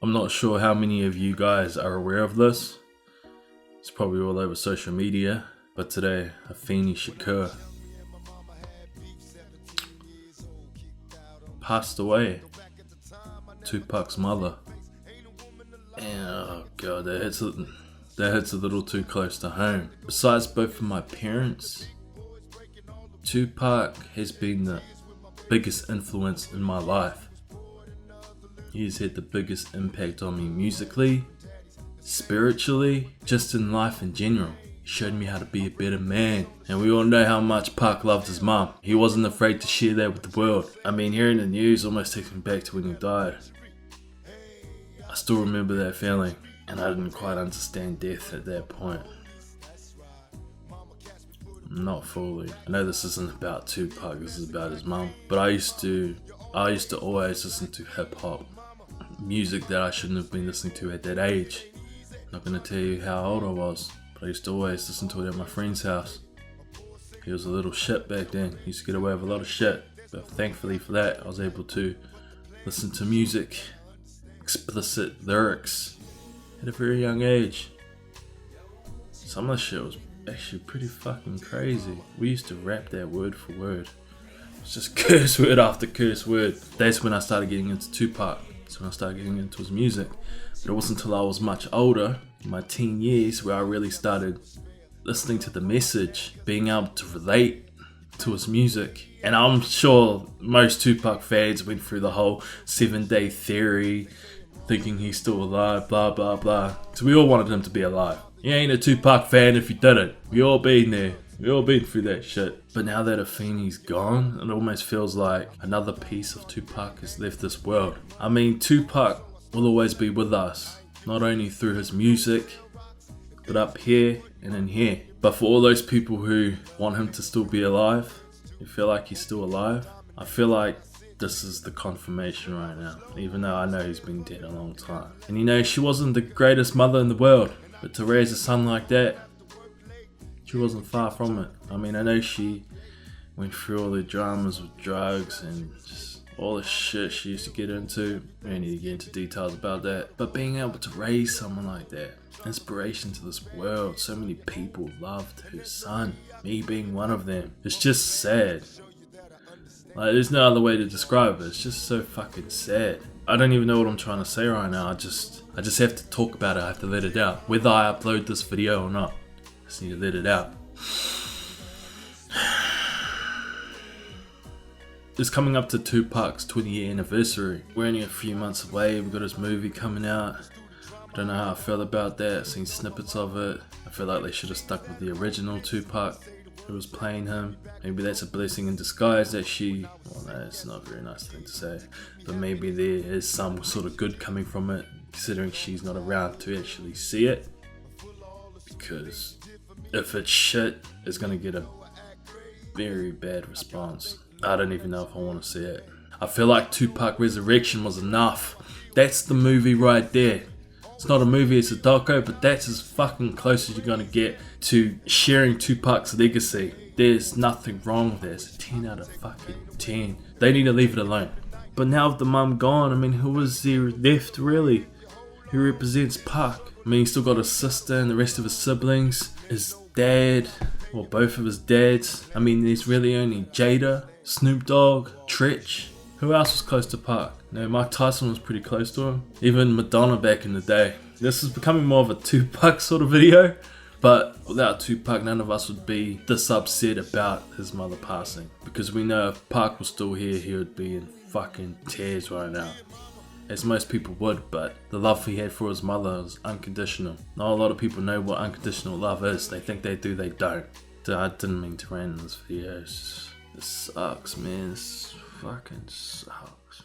I'm not sure how many of you guys are aware of this. It's probably all over social media. But today, Afeni Shakur passed away. Tupac's mother. And oh god, that hits a little too close to home. Besides both of my parents, Tupac has been the biggest influence in my life. He's had the biggest impact on me musically, spiritually, just in life in general. He showed me how to be a better man. And we all know how much Pac loved his mum. He wasn't afraid to share that with the world. I mean, hearing the news almost takes me back to when he died. I still remember that feeling, and I didn't quite understand death at that point. Not fully. I know this isn't about Tupac, this is about his mum. But I used to always listen to hip hop. Music that I shouldn't have been listening to at that age. Not gonna tell you how old I was, but I used to always listen to it at my friend's house. He was a little shit back then. He used to get away with a lot of shit. But thankfully for that, I was able to listen to music, explicit lyrics at a very young age. Some of the shit was actually pretty fucking crazy. We used to rap that word for word. It's just curse word after curse word. That's when I started getting into Tupac. That's when I started getting into his music. But it wasn't until I was much older, in my teen years, where I really started listening to the message, being able to relate to his music. And I'm sure most Tupac fans went through the whole 7-day theory, thinking he's still alive, blah blah blah. So we all wanted him to be alive. You ain't a Tupac fan if you didn't. We all been there. We all been through that shit. But now that Afeni's gone, it almost feels like another piece of Tupac has left this world. I mean, Tupac will always be with us, not only through his music, but up here and in here. But for all those people who want him to still be alive, who feel like he's still alive, I feel like this is the confirmation right now, even though I know he's been dead a long time. And you know, she wasn't the greatest mother in the world, but to raise a son like that, she wasn't far from it. I mean, I know she went through all the dramas with drugs and just all the shit she used to get into. We don't need to get into details about that. But being able to raise someone like that, inspiration to this world, so many people loved her son, me being one of them. It's just sad. Like, there's no other way to describe it. It's just so fucking sad. I don't even know what I'm trying to say right now. I just have to talk about it. I have to let it out. Whether I upload this video or not, I just need to let it out. It's coming up to Tupac's 20-year anniversary. We're only a few months away. We've got his movie coming out. I don't know how I feel about that. I've seen snippets of it. I feel like they should have stuck with the original Tupac who was playing him. Maybe that's a blessing in disguise that well, no, it's not a very nice thing to say, but maybe there is some sort of good coming from it, considering she's not around to actually see it. Because if it's shit, it's gonna get a very bad response. I don't even know if I want to see it. I feel like Tupac Resurrection was enough. That's the movie right there. It's not a movie, it's a doco, but that's as fucking close as you're gonna get to sharing Tupac's legacy. There's nothing wrong with it. It's a 10 out of fucking 10. They need to leave it alone. But now with the mum gone, I mean, who is there left really? Who represents Pac? I mean, he's still got his sister and the rest of his siblings. His dad, or both of his dads. I mean, there's really only Jada, Snoop Dogg, Tretch. Who else was close to Pac? No, Mike Tyson was pretty close to him. Even Madonna back in the day. This is becoming more of a Tupac sort of video. But without Tupac, none of us would be this upset about his mother passing. Because we know if Pac was still here, he would be in fucking tears right now. As most people would, but the love he had for his mother was unconditional. Not a lot of people know what unconditional love is. They think they do, they don't. I didn't mean to rant in this video. This sucks, man. This fucking sucks.